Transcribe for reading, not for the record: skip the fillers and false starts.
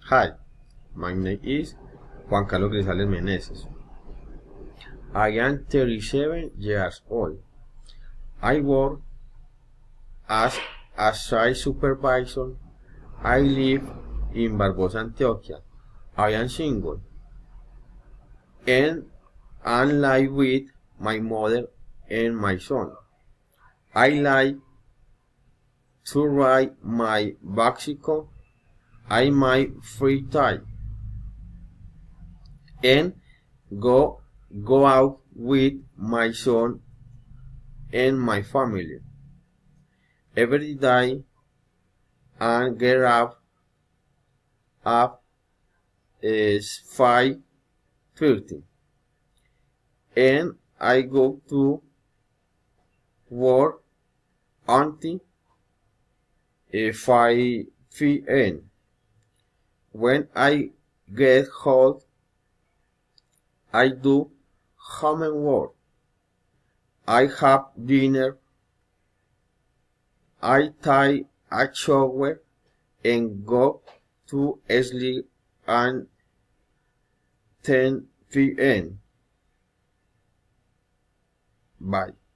Hi, my name is Juan Carlos Grisales Meneses. I am 37 years old. I work as a site supervisor. I live in Barbosa, Antioquia. I am single and I live with my mother and my son. I like to ride my bicycle in my free time and go out with my son and my family every day and get up is 5:30 and I go to work until 5 p.m. When I get home, I do homework. I have dinner. I take a shower and go to sleep at 10 p.m. Bye.